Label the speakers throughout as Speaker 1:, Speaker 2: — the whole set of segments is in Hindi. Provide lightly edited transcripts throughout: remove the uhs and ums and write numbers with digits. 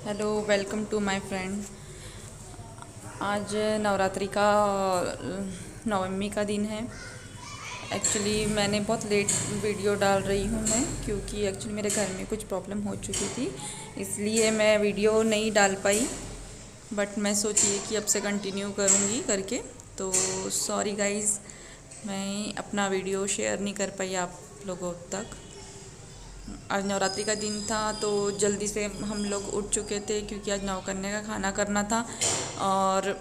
Speaker 1: Hello, welcome to my friend. आज नवरात्रि का नवमी का दिन है। एक्चुअली मैंने बहुत लेट वीडियो डाल रही हूँ मैं, क्योंकि एक्चुअली मेरे घर में कुछ प्रॉब्लम हो चुकी थी, इसलिए मैं वीडियो नहीं डाल पाई। बट मैं सोची कि अब से कंटिन्यू करूँगी करके। तो सॉरी गाइस, मैं अपना वीडियो शेयर नहीं कर पाई आप लोगों तक। आज नवरात्रि का दिन था तो जल्दी से हम लोग उठ चुके थे, क्योंकि आज नवकन्या का खाना करना था। और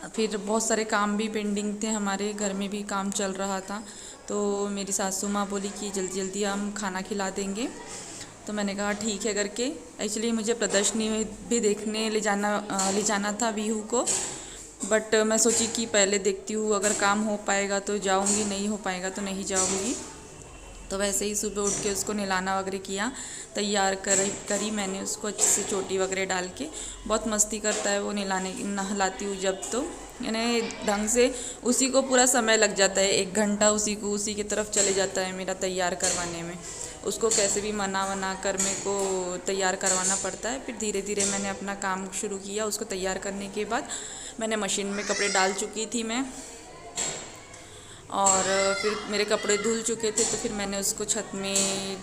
Speaker 1: फिर बहुत सारे काम भी पेंडिंग थे, हमारे घर में भी काम चल रहा था। तो मेरी सासू माँ बोली कि जल्दी जल्दी हम खाना खिला देंगे। तो मैंने कहा ठीक है करके। एक्चुअली मुझे प्रदर्शनी में भी देखने ले जाना था बिहू को। बट मैं सोची कि पहले देखती हूँ, अगर काम हो पाएगा तो जाऊँगी, नहीं हो पाएगा तो नहीं जाऊँगी। तो वैसे ही सुबह उठ के उसको नहलाना वगैरह किया, तैयार करी मैंने उसको अच्छे से चोटी वगैरह डाल के। बहुत मस्ती करता है वो नहलाती हूँ जब, तो यानी ढंग से उसी को पूरा समय लग जाता है, 1 घंटा उसी की तरफ चले जाता है मेरा तैयार करवाने में। उसको कैसे भी मना वना कर मेरे को तैयार करवाना पड़ता है। फिर धीरे धीरे मैंने अपना काम शुरू किया। उसको तैयार करने के बाद मैंने मशीन में कपड़े डाल चुकी थी मैं, और फिर मेरे कपड़े धुल चुके थे, तो फिर मैंने उसको छत में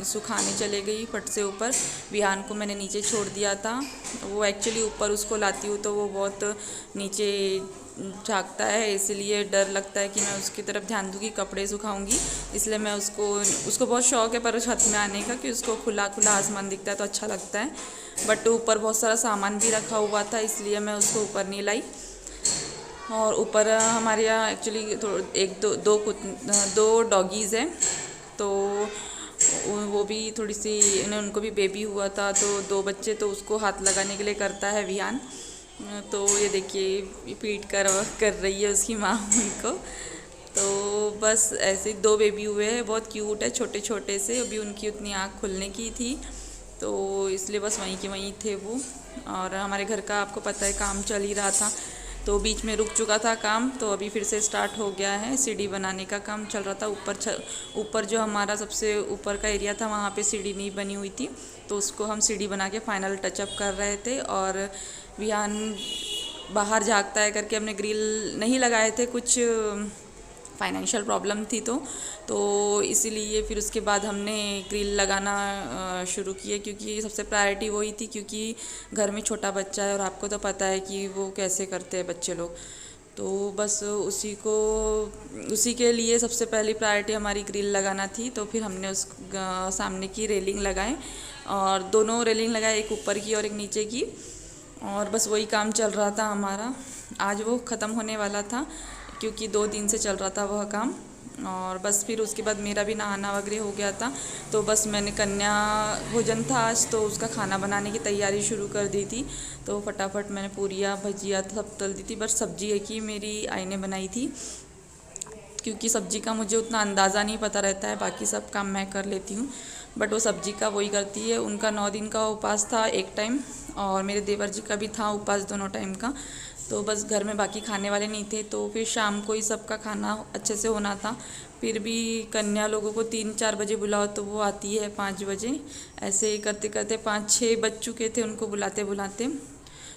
Speaker 1: सुखाने चले गई फट से ऊपर। विहान को मैंने नीचे छोड़ दिया था। वो एक्चुअली ऊपर उसको लाती हूँ तो वो बहुत नीचे झाँकता है, इसलिए डर लगता है कि मैं उसकी तरफ ध्यान दूँगी, कपड़े सुखाऊंगी। इसलिए मैं उसको बहुत शौक़ है पर छत में आने का, कि उसको खुला खुला आसमान दिखता है तो अच्छा लगता है। बट ऊपर बहुत सारा सामान भी रखा हुआ था, इसलिए मैं उसको ऊपर नहीं लाई। और ऊपर हमारे यहाँ एक्चुअली दो डॉगीज़ हैं, तो वो भी थोड़ी सी उनको भी बेबी हुआ था, तो 2 बच्चे, तो उसको हाथ लगाने के लिए करता है विहान। तो ये देखिए पीट कर रही है उसकी माँ उनको। तो बस ऐसे 2 बेबी हुए हैं, बहुत क्यूट है, छोटे छोटे से। अभी उनकी उतनी आँख खुलने की थी, तो इसलिए बस वहीं के वहीं थे वो। और हमारे घर का आपको पता है काम चल ही रहा था, तो बीच में रुक चुका था काम, तो अभी फिर से स्टार्ट हो गया है। सीढ़ी बनाने का काम चल रहा था। ऊपर जो हमारा सबसे ऊपर का एरिया था, वहाँ पे सीढ़ी नहीं बनी हुई थी, तो उसको हम सीढ़ी बना के फाइनल टचअप कर रहे थे। और विहान बाहर झाँकता है करके हमने ग्रिल नहीं लगाए थे, कुछ फाइनेंशियल प्रॉब्लम थी, तो इसीलिए फिर उसके बाद हमने ग्रिल लगाना शुरू किए, क्योंकि सबसे प्रायोरिटी वही थी, क्योंकि घर में छोटा बच्चा है और आपको तो पता है कि वो कैसे करते हैं बच्चे लोग। तो बस उसी के लिए सबसे पहली प्रायोरिटी हमारी ग्रिल लगाना थी। तो फिर हमने उस सामने की रेलिंग लगाए, और दोनों रेलिंग लगाए, एक ऊपर की और एक नीचे की। और बस वही काम चल रहा था हमारा। आज वो ख़त्म होने वाला था, क्योंकि 2 दिन से चल रहा था वह काम। और बस फिर उसके बाद मेरा भी नहाना वगैरह हो गया था, तो बस मैंने कन्या भोजन था आज, तो उसका खाना बनाने की तैयारी शुरू कर दी थी। तो फटाफट मैंने पूरियाँ भजिया सब तल दी थी। बस सब्जी है कि मेरी आई ने बनाई थी, क्योंकि सब्जी का मुझे उतना अंदाज़ा नहीं पता रहता है, बाकी सब काम मैं कर लेती हूँ, बट वो सब्जी का वही करती है। उनका 9 दिन का उपवास था एक टाइम, और मेरे देवर जी का भी था उपवास, दोनों टाइम का। तो बस घर में बाकी खाने वाले नहीं थे, तो फिर शाम को ही सबका खाना अच्छे से होना था। फिर भी कन्या लोगों को 3-4 बजे बुलाओ तो वो आती है 5 बजे। ऐसे ही करते करते 5-6 बज चुके थे उनको बुलाते बुलाते।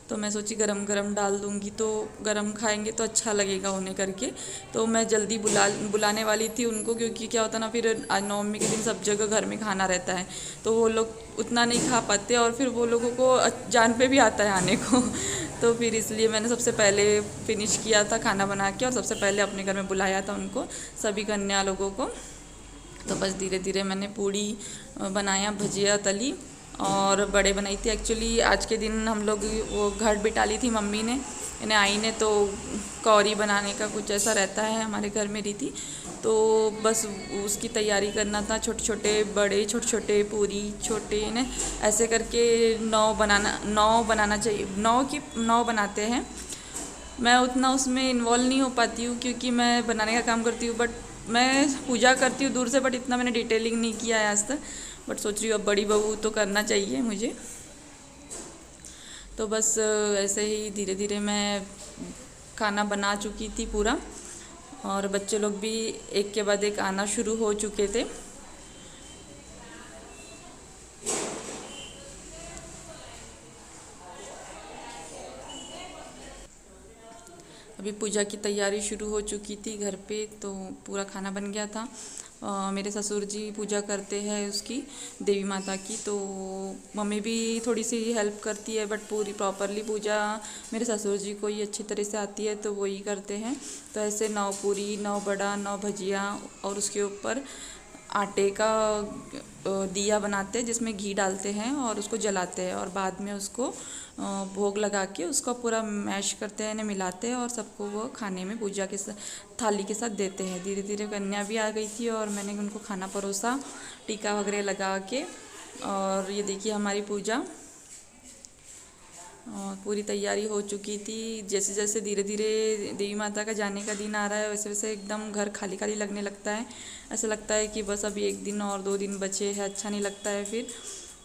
Speaker 1: तो मैं सोची गरम गरम डाल दूँगी, तो गरम खाएंगे तो अच्छा लगेगा उन्हें करके। तो मैं जल्दी बुलाने वाली थी उनको, क्योंकि क्या होता ना, फिर आज नवमी के दिन सब जगह घर में खाना रहता है, तो वो लोग उतना नहीं खा पाते, और फिर वो लोगों को जान पे भी आता है आने को। तो फिर इसलिए मैंने सबसे पहले फिनिश किया था खाना बना के, और सबसे पहले अपने घर में बुलाया था उनको, सभी कन्या लोगों को। तो बस धीरे धीरे मैंने पूड़ी बनाया, भजिया तली, और बड़े बनाई थी। एक्चुअली आज के दिन हम लोग वो घट बिटाली थी मम्मी ने, इन्हें आई ने, तो कौरी बनाने का कुछ ऐसा रहता है हमारे घर में रीति। तो बस उसकी तैयारी करना था, छोटे छोटे बड़े, छोटे छोटे पूरी छोटे ने, ऐसे करके 9 बनाना चाहिए, 9 बनाते हैं। मैं उतना उसमें इन्वॉल्व नहीं हो पाती हूँ, क्योंकि मैं बनाने का काम करती हूँ, बट मैं पूजा करती हूँ दूर से, बट इतना मैंने डिटेलिंग नहीं किया है आज तक। बट सोच रही हूँ अब बड़ी बहू तो करना चाहिए मुझे। तो बस ऐसे ही धीरे धीरे मैं खाना बना चुकी थी पूरा, और बच्चे लोग भी एक के बाद एक आना शुरू हो चुके थे। अभी पूजा की तैयारी शुरू हो चुकी थी घर पे, तो पूरा खाना बन गया था। मेरे ससुर जी पूजा करते हैं उसकी, देवी माता की, तो मम्मी भी थोड़ी सी हेल्प करती है, बट पूरी प्रॉपरली पूजा मेरे ससुर जी को ही अच्छी तरह से आती है, तो वही करते हैं। तो ऐसे 9 पूरी, 9 बड़ा, 9 भजिया, और उसके ऊपर आटे का दिया बनाते हैं जिसमें घी डालते हैं और उसको जलाते हैं, और बाद में उसको भोग लगा के उसका पूरा मैश करते हैं, मिलाते हैं, और सबको वो खाने में पूजा के थाली के साथ देते हैं। धीरे धीरे कन्या भी आ गई थी और मैंने उनको खाना परोसा टीका वगैरह लगा के। और ये देखिए हमारी पूजा पूरी तैयारी हो चुकी थी। जैसे जैसे धीरे धीरे देवी माता का जाने का दिन आ रहा है, वैसे वैसे एकदम घर खाली खाली लगने लगता है। ऐसा लगता है कि बस अभी 1 दिन और 2 दिन बचे हैं, अच्छा नहीं लगता है फिर।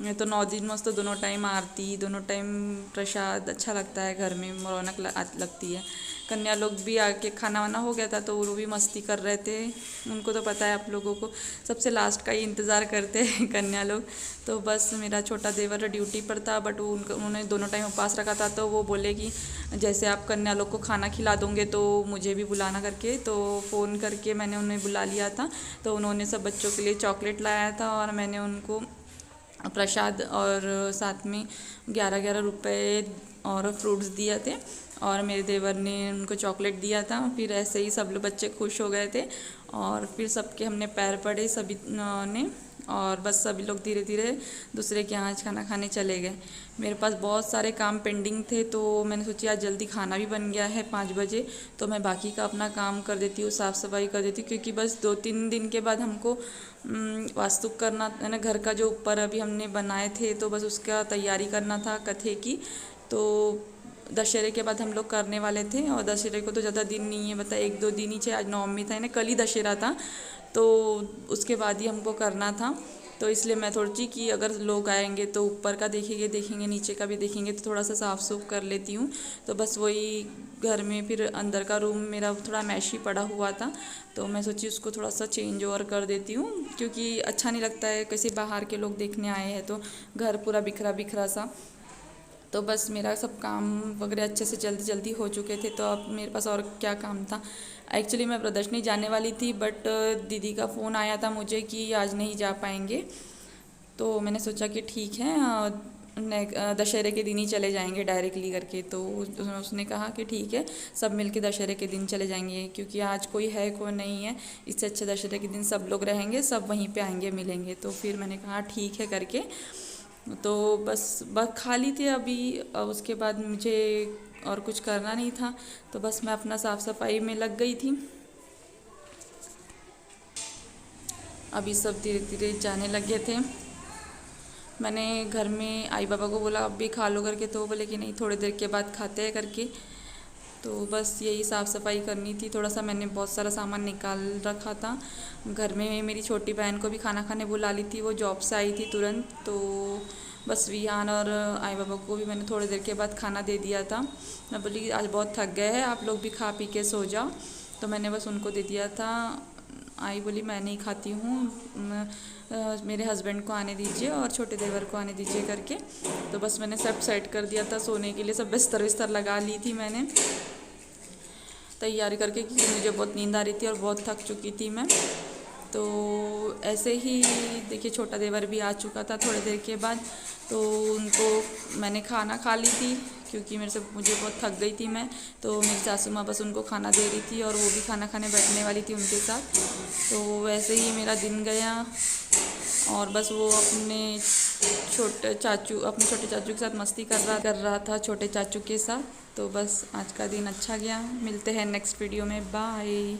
Speaker 1: मैं तो 9 दिन मस्त, तो दोनों टाइम आरती, दोनों टाइम प्रसाद, अच्छा लगता है, घर में रौनक लगती है। कन्या लोग भी आके, खाना वाना हो गया था तो वो भी मस्ती कर रहे थे। उनको तो पता है, आप लोगों को सबसे लास्ट का ही इंतज़ार करते हैं कन्या लोग। तो बस मेरा छोटा देवर ड्यूटी पर था, बट उन्होंने दोनों टाइम उपवास रखा था, तो वो बोले कि जैसे आप कन्या लोग को खाना खिला दोगे तो मुझे भी बुलाना करके। तो फ़ोन करके मैंने उन्हें बुला लिया था। तो उन्होंने सब बच्चों के लिए चॉकलेट लाया था, और मैंने उनको प्रसाद और साथ में 11-11 रुपए और फ्रूट्स दिए थे, और मेरे देवर ने उनको चॉकलेट दिया था। फिर ऐसे ही सब लोग बच्चे खुश हो गए थे, और फिर सबके हमने पैर पड़े सभी ने, और बस सभी लोग धीरे धीरे दूसरे के यहाँ खाना खाने चले गए। मेरे पास बहुत सारे काम पेंडिंग थे, तो मैंने सोचा आज जल्दी खाना भी बन गया है 5 बजे, तो मैं बाकी का अपना काम कर देती हूँ, साफ़ सफाई कर देती हूँ, क्योंकि बस 2-3 दिन के बाद हमको वास्तु करना है ना, घर का जो ऊपर अभी हमने बनाए थे, तो बस उसका तैयारी करना था कथे की। तो दशहरे के बाद हम लोग करने वाले थे, और दशहरे को तो ज़्यादा दिन नहीं है, बता 1-2 दिन ही थे। आज नवमी था ना, कल ही दशहरा था, तो उसके बाद ही हमको करना था। तो इसलिए मैं सोची कि अगर लोग आएंगे तो ऊपर का देखेंगे, नीचे का भी देखेंगे, तो थोड़ा सा साफ़ सूफ कर लेती हूँ। तो बस वही घर में फिर अंदर का रूम मेरा थोड़ा मैशी पड़ा हुआ था, तो मैं सोची उसको थोड़ा सा चेंज ओवर कर देती हूँ, क्योंकि अच्छा नहीं लगता है किसी बाहर के लोग देखने आए हैं तो घर पूरा बिखरा बिखरा सा। तो बस मेरा सब काम वगैरह अच्छे से जल्दी जल्दी हो चुके थे, तो अब मेरे पास और क्या काम था। एक्चुअली मैं प्रदर्शनी जाने वाली थी, बट दीदी का फ़ोन आया था मुझे कि आज नहीं जा पाएंगे। तो मैंने सोचा कि ठीक है, दशहरे के दिन ही चले जाएंगे डायरेक्टली करके। तो उसने कहा कि ठीक है, सब मिलके दशहरे के दिन चले जाएंगे, क्योंकि आज कोई है कोई नहीं है, इससे अच्छा दशहरे के दिन सब लोग रहेंगे, सब वहीं पे आएंगे मिलेंगे। तो फिर मैंने कहा ठीक है करके। तो बस खाली थे अभी, उसके बाद मुझे और कुछ करना नहीं था, तो बस मैं अपना साफ़ सफाई में लग गई थी। अभी सब धीरे धीरे जाने लगे थे। मैंने घर में आई बाबा को बोला अब भी खा लो करके, तो वो बोले कि नहीं थोड़ी देर के बाद खाते हैं करके। तो बस यही साफ़ सफाई करनी थी। थोड़ा सा मैंने बहुत सारा सामान निकाल रखा था घर में। मेरी छोटी बहन को भी खाना खाने बुला ली थी, वो जॉब से आई थी तुरंत। तो बस विहान और आई बाबा को भी मैंने थोड़ी देर के बाद खाना दे दिया था। मैं बोली आज बहुत थक गए हैं, आप लोग भी खा पी के सो जाओ, तो मैंने बस उनको दे दिया था। आई बोली मैं नहीं खाती हूँ, मेरे हस्बैंड को आने दीजिए और छोटे देवर को आने दीजिए करके। तो बस मैंने सब सेट कर दिया था सोने के लिए, सब बिस्तर विस्तर लगा ली थी मैंने तैयारी करके, क्योंकि मुझे बहुत नींद आ रही थी और बहुत थक चुकी थी मैं। तो ऐसे ही देखिए छोटा देवर भी आ चुका था थोड़ी देर के बाद, तो उनको मैंने खाना खा ली थी, क्योंकि मुझे बहुत थक गई थी मैं। तो मेरी सासू माँ बस उनको खाना दे रही थी, और वो भी खाना खाने बैठने वाली थी उनके साथ। तो वैसे ही मेरा दिन गया, और बस वो अपने छोटे चाचू के साथ मस्ती कर रहा था, छोटे चाचू के साथ। तो बस आज का दिन अच्छा गया। मिलते हैं नेक्स्ट वीडियो में, बाय।